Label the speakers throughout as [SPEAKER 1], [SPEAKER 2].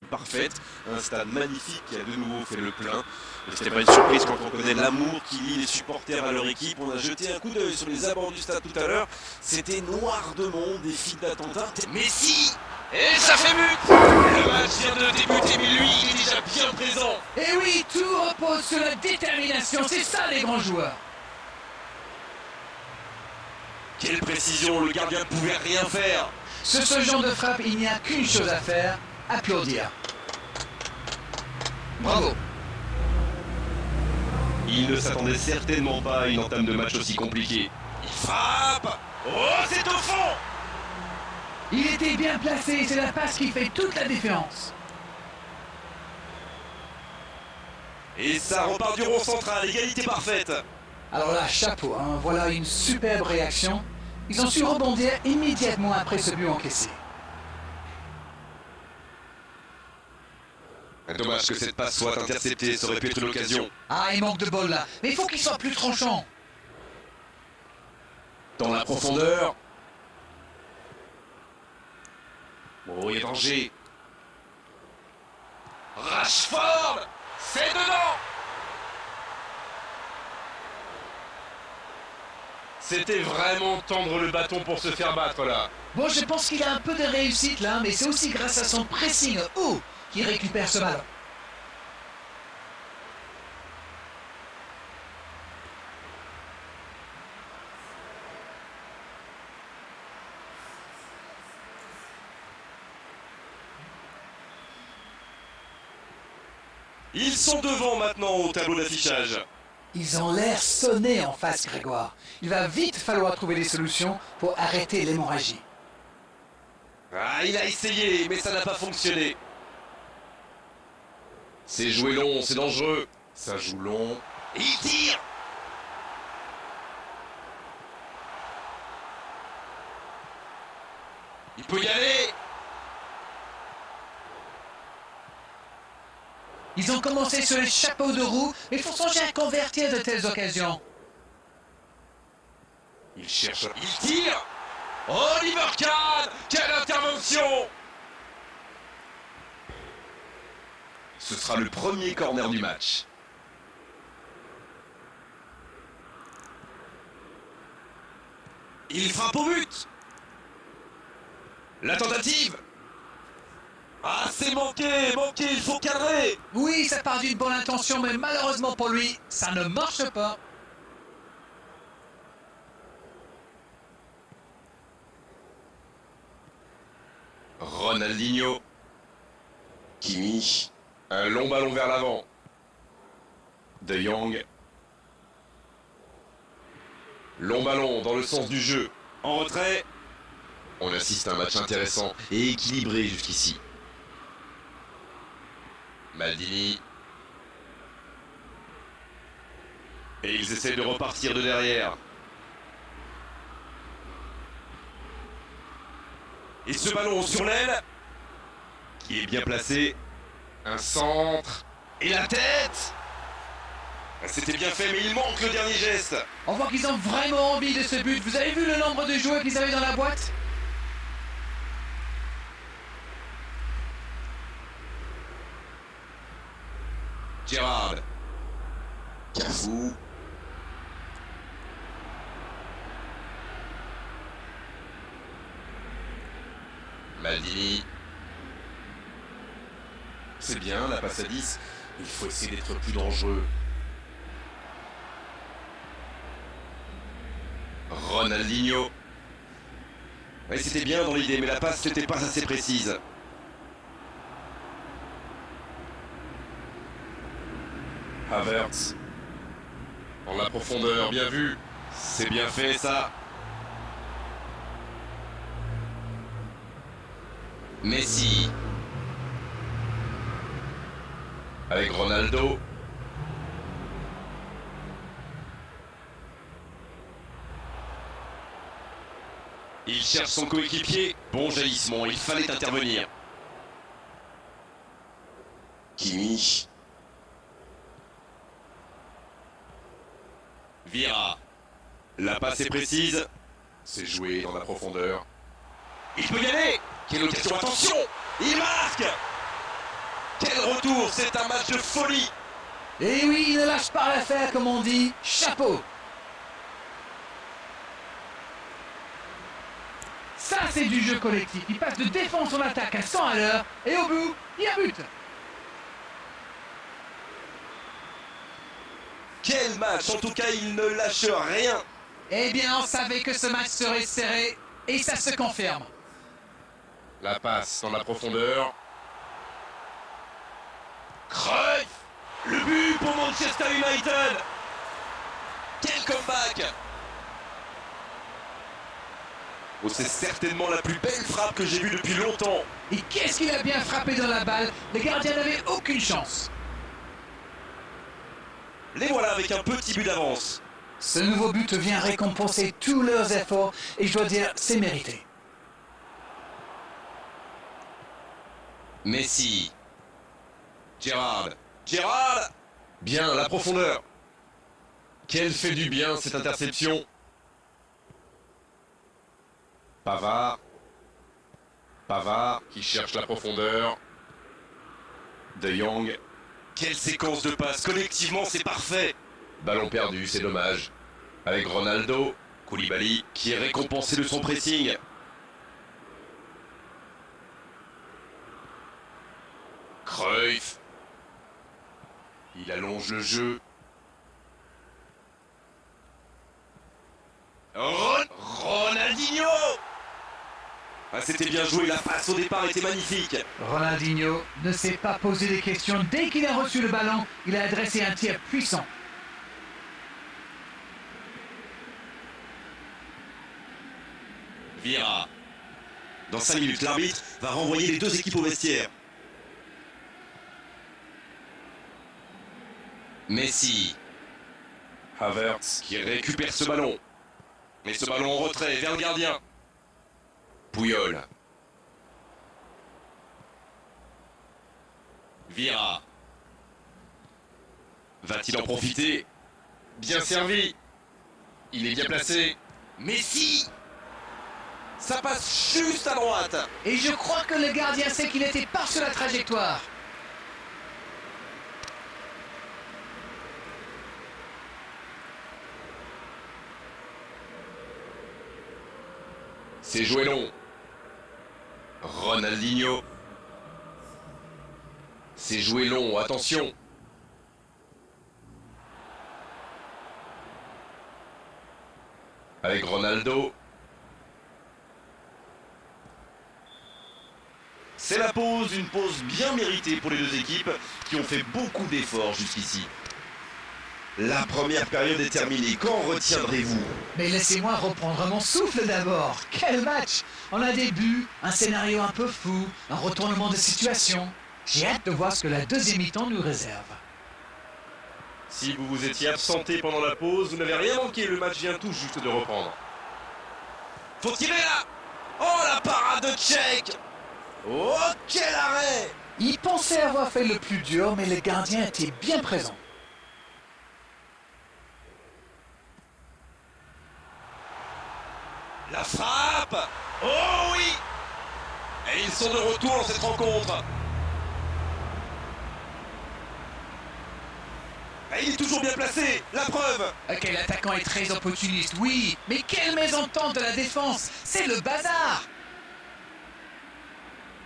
[SPEAKER 1] parfaite. Un stade magnifique qui a de nouveau fait le plein. Et c'était pas une surprise quand on connaît l'amour qui lie les supporters à leur équipe. On a jeté un coup d'œil sur les abords du stade tout à l'heure. C'était noir de monde, des files d'attentats.
[SPEAKER 2] Messi. Et ça fait but. Le match vient de débuter, mais lui, il est déjà bien présent.
[SPEAKER 3] Et oui, tout repose sur la détermination, c'est ça les grands joueurs.
[SPEAKER 1] Quelle précision, le gardien ne pouvait rien faire.
[SPEAKER 3] Sur ce genre de frappe, il n'y a qu'une chose à faire, applaudir. Bravo.
[SPEAKER 1] Il ne s'attendait certainement pas à une entame de match aussi compliquée.
[SPEAKER 2] Il frappe. Oh, c'est au fond.
[SPEAKER 3] Il était bien placé, c'est la passe qui fait toute la différence.
[SPEAKER 1] Et ça repart du rond central, égalité parfaite.
[SPEAKER 3] Alors là, chapeau, hein, voilà une superbe réaction. Ils ont su rebondir immédiatement après ce but encaissé.
[SPEAKER 1] Dommage que cette passe soit interceptée, ça aurait pu être l'occasion.
[SPEAKER 3] Ah, il manque de bol là, mais il faut qu'il soit plus tranchant.
[SPEAKER 1] Dans la profondeur. Oh, il y a danger.
[SPEAKER 2] Rashford. C'est dedans.
[SPEAKER 1] C'était vraiment tendre le bâton pour se faire battre là.
[SPEAKER 3] Bon, je pense qu'il a un peu de réussite là, mais c'est aussi grâce à son pressing haut qu'il récupère ce ballon.
[SPEAKER 1] Ils sont devant maintenant au tableau d'affichage.
[SPEAKER 3] Ils ont l'air sonnés en face, Grégoire. Il va vite falloir trouver des solutions pour arrêter l'hémorragie.
[SPEAKER 1] Ah, il a essayé, mais ça n'a pas fonctionné. C'est joué long, c'est dangereux. Ça joue long.
[SPEAKER 2] Et il tire. Il peut y aller.
[SPEAKER 3] Ils ont commencé sur les chapeaux de roue, mais il faut songer à convertir de telles occasions.
[SPEAKER 1] Il cherche.
[SPEAKER 2] Il tire. Oliver Kahn. Quelle intervention.
[SPEAKER 1] Ce sera le premier corner du match.
[SPEAKER 2] Il frappe au but.
[SPEAKER 1] La tentative. Ah, c'est manqué, il faut cadrer.
[SPEAKER 3] Oui, ça part d'une bonne intention, mais malheureusement pour lui, ça ne marche pas.
[SPEAKER 1] Ronaldinho. Kimi. Un long ballon vers l'avant. De Jong. Long ballon dans le sens du jeu. En retrait. On assiste à un match intéressant et équilibré jusqu'ici. Maldini. Et ils essaient de repartir de derrière. Et ce ballon sur l'aile, qui est bien placé. Un centre. Et la tête. C'était bien fait, mais il manque le dernier geste.
[SPEAKER 3] On voit qu'ils ont vraiment envie de ce but. Vous avez vu le nombre de joueurs qu'ils avaient dans la boîte?
[SPEAKER 1] Gérard. Cafou. Maldini. C'est bien la passe à 10. Il faut essayer d'être plus dangereux. Ronaldinho. Oui, c'était bien dans l'idée, mais la passe n'était pas assez précise. Havertz. En la profondeur, bien vu. C'est bien fait ça. Messi. Avec Ronaldo. Il cherche son coéquipier. Bon jaillissement, il fallait intervenir. Kimi. Vira. La passe est précise. C'est joué dans la profondeur.
[SPEAKER 2] Il peut y aller.
[SPEAKER 1] Quelle occasion, attention.
[SPEAKER 2] Il marque.
[SPEAKER 1] retour, c'est un match de folie.
[SPEAKER 3] Et oui, il ne lâche pas l'affaire, comme on dit. Chapeau. Ça, c'est du jeu collectif. Il passe de défense en attaque à 100 à l'heure. Et au bout, il y a but.
[SPEAKER 1] Quel match, en tout cas, il ne lâche rien.
[SPEAKER 3] Eh bien, on savait que ce match serait serré. Et ça se confirme.
[SPEAKER 4] La passe dans la profondeur.
[SPEAKER 1] Cruyff, le but pour Manchester United. Quel comeback. Oh, c'est certainement la plus belle frappe que j'ai vue depuis longtemps.
[SPEAKER 3] Et qu'est-ce qu'il a bien frappé dans la balle. Le gardien n'avait aucune chance.
[SPEAKER 1] Les voilà avec un petit but d'avance.
[SPEAKER 3] Ce nouveau but vient récompenser tous leurs efforts. Et je dois dire, c'est mérité.
[SPEAKER 4] Messi. Gérard.
[SPEAKER 1] Gérard,
[SPEAKER 4] Bien, la profondeur. Quelle fait du bien cette interception. Pavard. Pavard qui cherche la profondeur. De Jong.
[SPEAKER 1] quelle séquence de passes. Collectivement, c'est parfait.
[SPEAKER 4] Ballon perdu, c'est dommage. Avec Ronaldo. Koulibaly qui est récompensé de son pressing. Cruyff. Il allonge le jeu.
[SPEAKER 1] Ronaldinho. Ah, c'était bien joué, la passe au départ était magnifique.
[SPEAKER 3] Ronaldinho ne s'est pas posé des questions. Dès qu'il a reçu le ballon, il a adressé un tir puissant.
[SPEAKER 1] Vieira. Dans 5 minutes, l'arbitre va renvoyer les deux équipes au vestiaire.
[SPEAKER 4] Messi. Havertz qui récupère ce ballon.
[SPEAKER 1] Mais ce ballon en retrait vers le gardien.
[SPEAKER 4] Puyol.
[SPEAKER 1] Vieira.
[SPEAKER 4] Va-t-il en profiter? Bien servi. Il est bien placé.
[SPEAKER 1] Messi. Ça passe juste à droite.
[SPEAKER 3] Et je crois que le gardien sait qu'il était pas sur la trajectoire.
[SPEAKER 4] C'est joué long. Ronaldinho. C'est joué long, attention. Avec Ronaldo.
[SPEAKER 1] C'est la pause, une pause bien méritée pour les deux équipes qui ont fait beaucoup d'efforts jusqu'ici. La première période est terminée, qu'en retiendrez-vous?
[SPEAKER 3] Mais laissez-moi reprendre mon souffle d'abord. Quel match! On a des buts, un scénario un peu fou, un retournement de situation. J'ai hâte de voir ce que la deuxième mi-temps nous réserve.
[SPEAKER 4] Si vous vous étiez absenté pendant la pause, vous n'avez rien manqué, le match vient tout juste de reprendre.
[SPEAKER 1] Faut tirer là. Oh, la parade de Tchèque. Oh, quel arrêt.
[SPEAKER 3] Il pensait avoir fait le plus dur, mais le gardien était bien présent.
[SPEAKER 1] La frappe. Oh oui. Et ils sont de retour dans cette rencontre. Et il est toujours bien placé, la preuve.
[SPEAKER 3] Ok, l'attaquant est très opportuniste, oui, mais quelle mésentente de la défense! C'est le bazar!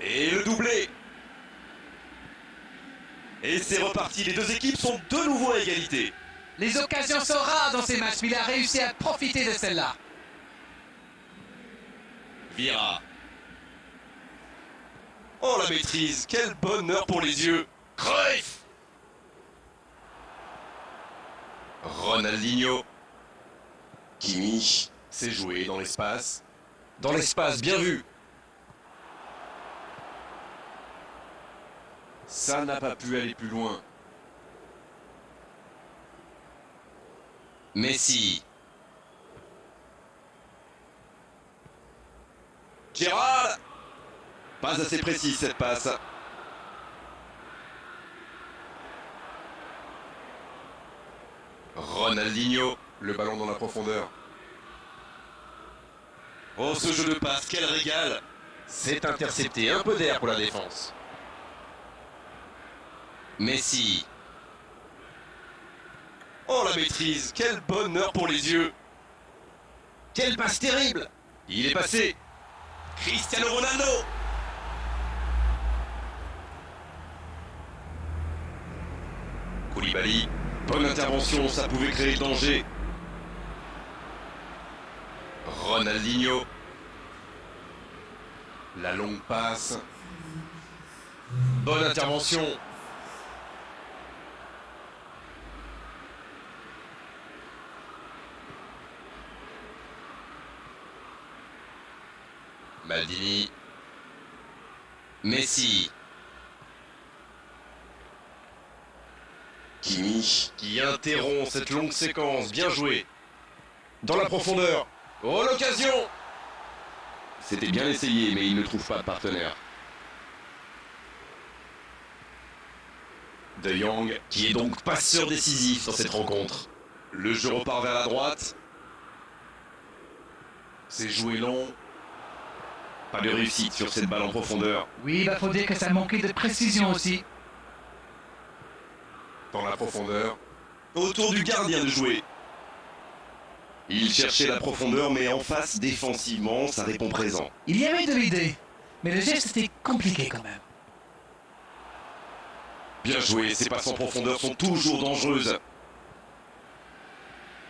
[SPEAKER 1] Et le doublé. Et c'est reparti, les deux équipes sont de nouveau à égalité.
[SPEAKER 3] Les occasions sont rares dans ces matchs, mais il a réussi à profiter de celle-là.
[SPEAKER 1] Vieira. Oh la maîtrise, quel bonheur pour les yeux. Cruyff.
[SPEAKER 4] Ronaldinho.
[SPEAKER 1] Kimi.
[SPEAKER 4] C'est joué dans l'espace. Dans l'espace, bien vu.
[SPEAKER 1] Ça n'a pas pu aller plus loin.
[SPEAKER 4] Messi.
[SPEAKER 1] Gérard. Pas assez précis cette passe.
[SPEAKER 4] Ronaldinho. Le ballon dans la profondeur.
[SPEAKER 1] Oh ce jeu de passe, quel régal.
[SPEAKER 4] C'est intercepté, un peu d'air pour la défense.
[SPEAKER 2] Messi.
[SPEAKER 4] Oh la maîtrise, quel bonheur pour les yeux.
[SPEAKER 2] Quelle passe terrible.
[SPEAKER 4] Il est passé.
[SPEAKER 1] Cristiano Ronaldo.
[SPEAKER 4] Koulibaly, bonne intervention, ça pouvait créer le danger.
[SPEAKER 1] Ronaldinho. La longue passe.
[SPEAKER 4] Bonne intervention.
[SPEAKER 2] Maldini. Messi.
[SPEAKER 4] Kimi qui interrompt cette longue séquence, bien joué. Dans la profondeur. Oh l'occasion. C'était bien essayé, mais il ne trouve pas de partenaire. De Jong, qui est donc passeur décisif dans cette rencontre. Le jeu repart vers la droite.
[SPEAKER 1] C'est joué long.
[SPEAKER 4] Pas de réussite sur cette balle en profondeur.
[SPEAKER 3] Oui, bah faut dire que ça manquait de précision aussi.
[SPEAKER 1] Dans la profondeur.
[SPEAKER 4] Autour du gardien de jouer. Il cherchait la profondeur, mais en face, défensivement, ça répond présent.
[SPEAKER 3] Il y avait de l'idée, mais le geste était compliqué quand même.
[SPEAKER 4] Bien joué, ces passes en profondeur sont toujours dangereuses.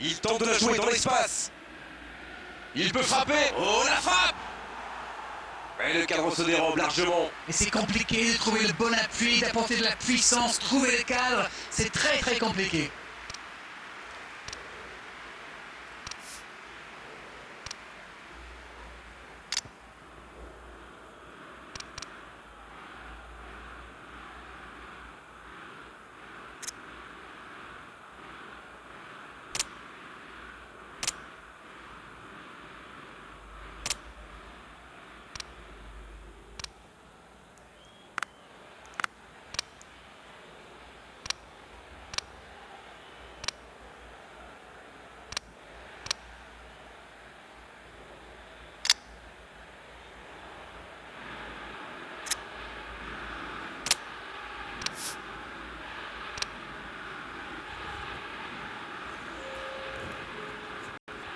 [SPEAKER 1] Il tente de la jouer dans l'espace.
[SPEAKER 4] Il peut frapper.
[SPEAKER 1] Oh la frappe.
[SPEAKER 4] Et le cadre se dérobe largement.
[SPEAKER 3] Et c'est compliqué de trouver le bon appui, d'apporter de la puissance, trouver le cadre, c'est très très compliqué.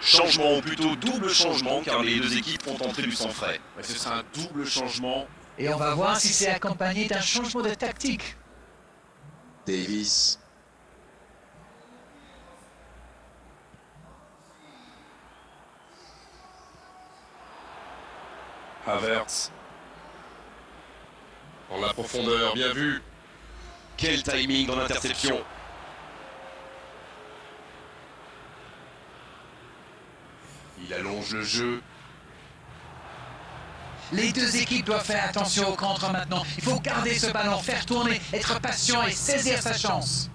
[SPEAKER 4] Changement, ou plutôt double changement, car les deux équipes font entrer du sang frais.
[SPEAKER 1] Ouais, ce sera un double changement.
[SPEAKER 3] Et on va voir si c'est accompagné d'un changement de tactique.
[SPEAKER 1] Davis.
[SPEAKER 4] Havertz. En la profondeur, bien vu. Quel timing dans l'interception. Il allonge le jeu.
[SPEAKER 3] Les deux équipes doivent faire attention au contre maintenant. Il faut garder ce ballon, faire tourner, être patient et saisir sa chance.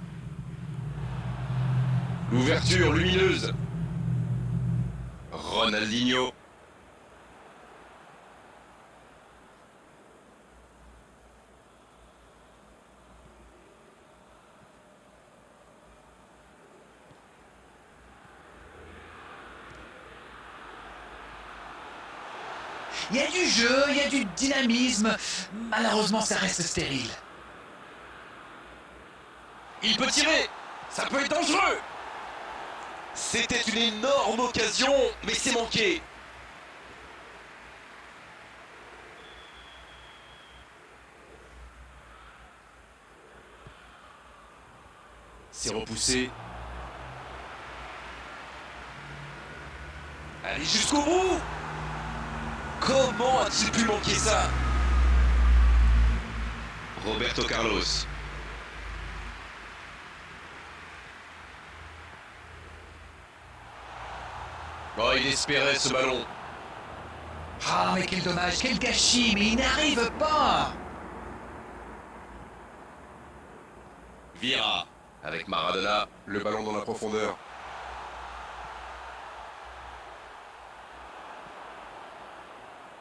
[SPEAKER 4] L'ouverture lumineuse. Ronaldinho.
[SPEAKER 3] Il y a du jeu, il y a du dynamisme. Malheureusement, ça reste stérile.
[SPEAKER 4] Il peut tirer. Ça peut être dangereux. C'était une énorme occasion, mais c'est manqué.
[SPEAKER 1] C'est repoussé.
[SPEAKER 4] Allez jusqu'au bout. Comment a-t-il pu manquer ça? Roberto Carlos. Oh, il espérait ce ballon.
[SPEAKER 3] Ah, mais quel dommage, quel gâchis, mais il n'arrive pas.
[SPEAKER 4] Vieira avec Maradona.
[SPEAKER 1] Le ballon dans la profondeur.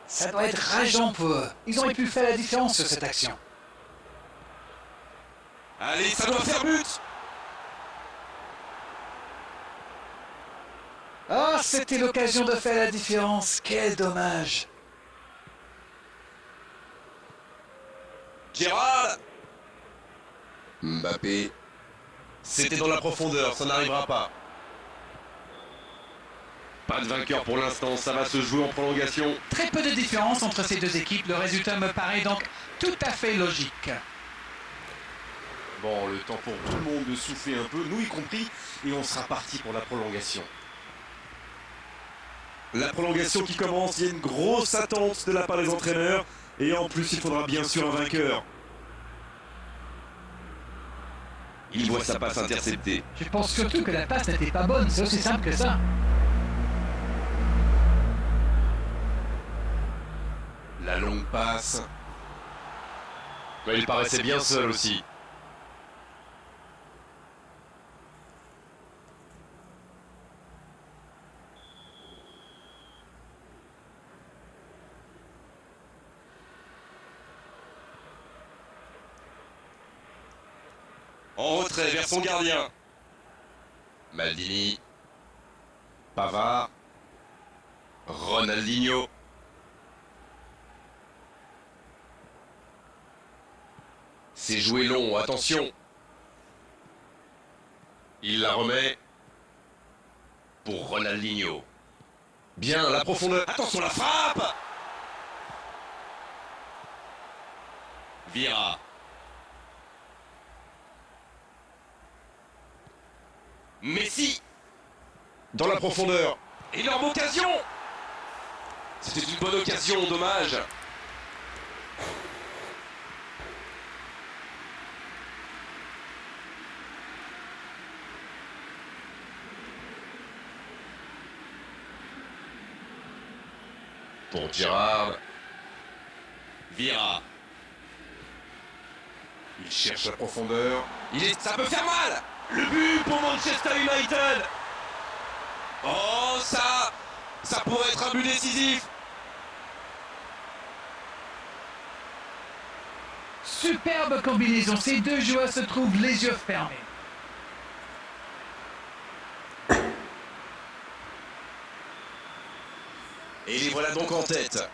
[SPEAKER 3] Ça doit être rageant pour eux. Ils auraient pu faire la différence sur cette action.
[SPEAKER 1] Allez, ça doit faire but.
[SPEAKER 3] Ah, c'était l'occasion de faire la différence. Quel dommage.
[SPEAKER 1] Gérard.
[SPEAKER 4] Mbappé. C'était dans la profondeur, ça n'arrivera pas. Pas de vainqueur pour l'instant, ça va se jouer en prolongation.
[SPEAKER 3] Très peu de différence entre ces deux équipes, le résultat me paraît donc tout à fait logique.
[SPEAKER 1] Bon, le temps pour tout le monde de souffler un peu, nous y compris, et on sera parti pour la prolongation. La prolongation qui commence, il y a une grosse attente de la part des entraîneurs, et en plus il faudra bien sûr un vainqueur.
[SPEAKER 4] Il voit sa passe interceptée.
[SPEAKER 3] Je pense surtout que la passe n'était pas bonne, c'est aussi simple que ça.
[SPEAKER 1] La longue passe.
[SPEAKER 4] Mais il paraissait bien seul aussi.
[SPEAKER 1] En retrait vers son gardien.
[SPEAKER 4] Maldini.
[SPEAKER 1] Pavard.
[SPEAKER 4] Ronaldinho. C'est joué long, attention. Il la remet. Pour Ronaldinho. Bien, la profondeur.
[SPEAKER 1] Attention la frappe.
[SPEAKER 4] Vira.
[SPEAKER 1] Messi.
[SPEAKER 4] Dans la profondeur.
[SPEAKER 1] Énorme occasion. C'était une bonne occasion, dommage.
[SPEAKER 4] Pour Girard. Vira.
[SPEAKER 1] Il cherche la profondeur.
[SPEAKER 2] Ça peut faire mal. Le but pour Manchester United. Oh, ça pourrait être un but décisif.
[SPEAKER 3] Superbe combinaison, ces deux joueurs se trouvent les yeux fermés.
[SPEAKER 1] Et les voilà donc en tête.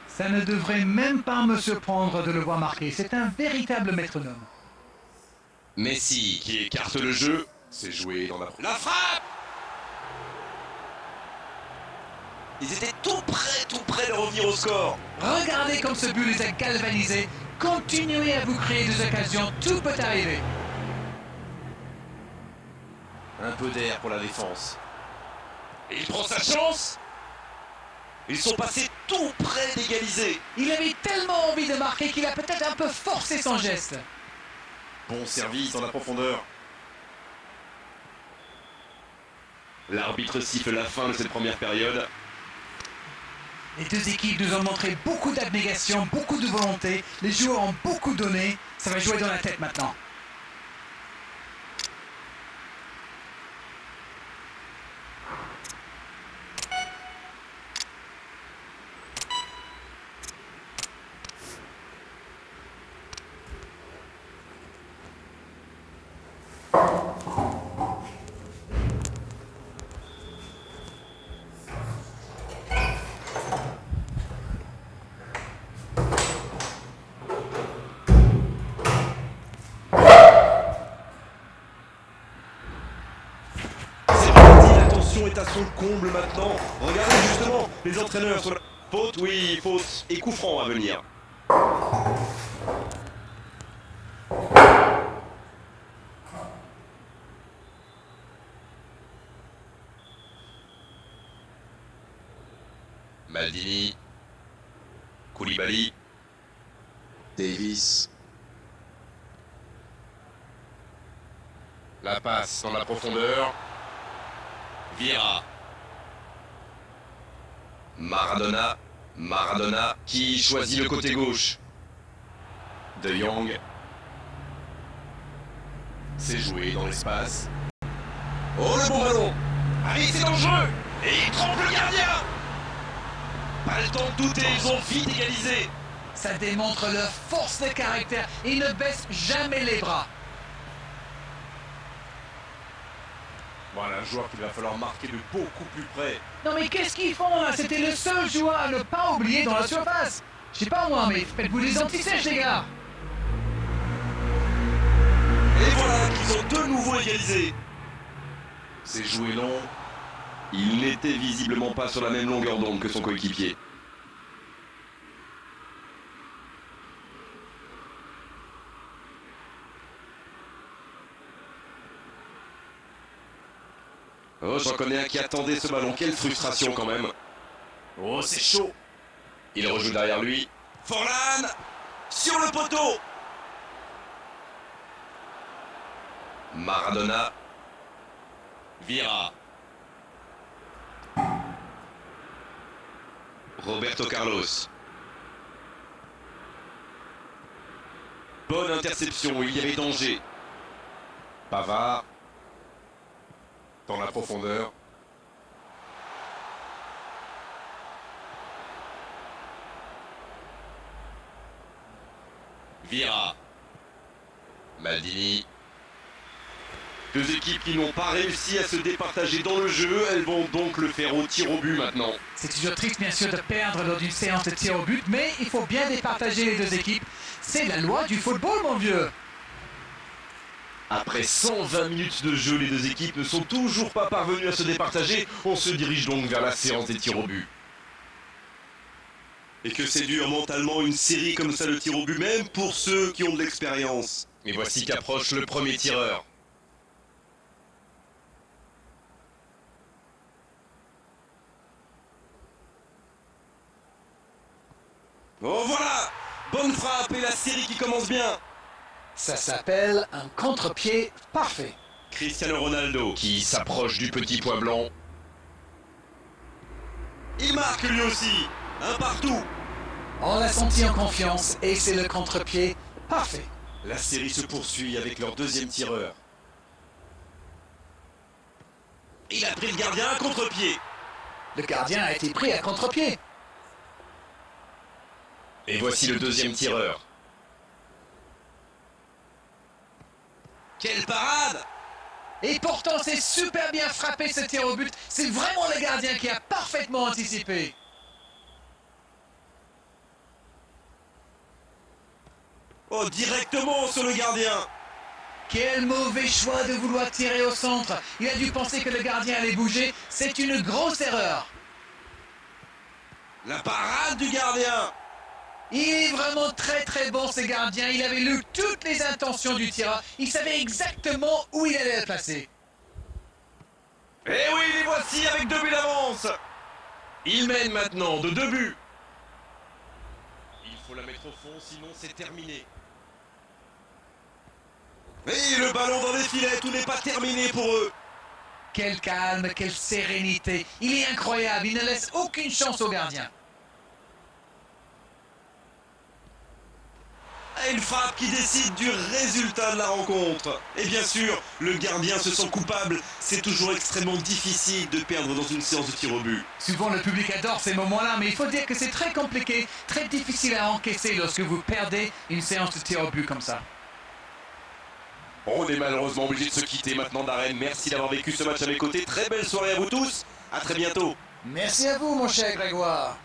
[SPEAKER 3] Ça ne devrait même pas me surprendre de le voir marquer, c'est un véritable métronome.
[SPEAKER 4] Messi qui écarte le jeu.
[SPEAKER 1] C'est joué dans la...
[SPEAKER 2] La frappe. Ils étaient tout près de revenir au score.
[SPEAKER 3] Regardez comme ce but les a galvanisés. Continuez à vous créer des occasions, tout peut arriver.
[SPEAKER 1] Un peu d'air pour la défense.
[SPEAKER 2] Et il prend sa chance. Ils sont passés tout près d'égaliser.
[SPEAKER 3] Il avait tellement envie de marquer qu'il a peut-être un peu forcé son geste.
[SPEAKER 1] Bon service dans la profondeur.
[SPEAKER 4] L'arbitre siffle la fin de cette première période.
[SPEAKER 3] Les deux équipes nous ont montré beaucoup d'abnégation, beaucoup de volonté. Les joueurs ont beaucoup donné. Ça va jouer dans la tête maintenant.
[SPEAKER 1] Est à son comble maintenant. Regardez justement les entraîneurs sur la...
[SPEAKER 4] Faute, oui, faute. Et coup franc à venir. Maldini. Koulibaly.
[SPEAKER 1] Davis.
[SPEAKER 4] La passe dans la profondeur. Vira. Maradona qui choisit le côté gauche.
[SPEAKER 1] De Jong. C'est joué dans l'espace.
[SPEAKER 2] Oh, le bon ballon. Allez, c'est dangereux. Et il trompe le gardien. Pas le temps de douter, ils ont vite égalisé.
[SPEAKER 3] Ça démontre leur force de caractère. Ils ne baissent jamais les bras.
[SPEAKER 1] Voilà un joueur qu'il va falloir marquer de beaucoup plus près.
[SPEAKER 3] Non mais qu'est-ce qu'ils font là? C'était le seul joueur à ne pas oublier dans la surface. Je sais pas moi, mais faites-vous des anti-sèches les gars.
[SPEAKER 2] Et nouveau égalisé.
[SPEAKER 4] C'est joué long. Il n'était visiblement pas sur la même longueur d'onde que son coéquipier. Oh, j'en connais un qui attendait ce ballon. Quelle frustration quand même.
[SPEAKER 2] Oh, c'est chaud.
[SPEAKER 4] Il rejoue derrière lui.
[SPEAKER 2] Forlan sur le poteau.
[SPEAKER 4] Maradona. Vieira. Roberto Carlos. Bonne interception, il y avait danger. Pavard. Dans la profondeur. Vieira. Maldini. Deux équipes qui n'ont pas réussi à se départager dans le jeu, elles vont donc le faire au tir au but maintenant.
[SPEAKER 3] C'est toujours triste bien sûr de perdre lors d'une séance de tir au but, mais il faut bien départager les deux équipes. C'est la loi du football, mon vieux.
[SPEAKER 4] Après 120 minutes de jeu, les deux équipes ne sont toujours pas parvenues à se départager. On se dirige donc vers la séance des tirs au but.
[SPEAKER 1] Et que c'est dur mentalement une série comme ça, le tir au but, même pour ceux qui ont de l'expérience.
[SPEAKER 4] Et voici qu'approche le premier tireur.
[SPEAKER 1] Oh voilà, bonne frappe et la série qui commence bien.
[SPEAKER 3] Ça s'appelle un contre-pied parfait.
[SPEAKER 1] Cristiano Ronaldo
[SPEAKER 4] Qui s'approche du petit point blanc.
[SPEAKER 1] il marque lui aussi. Un partout.
[SPEAKER 3] On l'a senti en confiance et c'est le contre-pied parfait.
[SPEAKER 1] La série se poursuit avec leur deuxième tireur. Il a pris le gardien à contre-pied.
[SPEAKER 3] Le gardien a été pris à contre-pied.
[SPEAKER 4] Et voici le deuxième tireur.
[SPEAKER 1] Quelle parade!
[SPEAKER 3] Et pourtant c'est super bien frappé ce tir au but. C'est vraiment le gardien qui a parfaitement anticipé.
[SPEAKER 1] Oh, directement sur le gardien.
[SPEAKER 3] Quel mauvais choix de vouloir tirer au centre. Il a dû penser que le gardien allait bouger. C'est une grosse erreur.
[SPEAKER 1] La parade du gardien.
[SPEAKER 3] Il est vraiment très bon ce gardien. Il avait lu toutes les intentions du tireur. Il savait exactement où il allait le placer.
[SPEAKER 2] Et oui, les voici avec 2 buts d'avance.
[SPEAKER 4] Il mène maintenant de 2 buts. Il faut la mettre au fond, sinon c'est terminé.
[SPEAKER 1] Et le ballon dans les filets, tout n'est pas terminé pour eux.
[SPEAKER 3] Quel calme, quelle sérénité. Il est incroyable. Il ne laisse aucune chance au gardien.
[SPEAKER 1] Et une frappe qui décide du résultat de la rencontre. Et bien sûr, le gardien se sent coupable. C'est toujours extrêmement difficile de perdre dans une séance de tir au but.
[SPEAKER 3] Souvent le public adore ces moments-là, mais il faut dire que c'est très compliqué, très difficile à encaisser lorsque vous perdez une séance de tir au but comme ça.
[SPEAKER 1] On est malheureusement obligé de se quitter maintenant d'Arène. Merci d'avoir vécu ce match à mes côtés. Très belle soirée à vous tous. À très bientôt.
[SPEAKER 3] Merci à vous, mon cher Grégoire.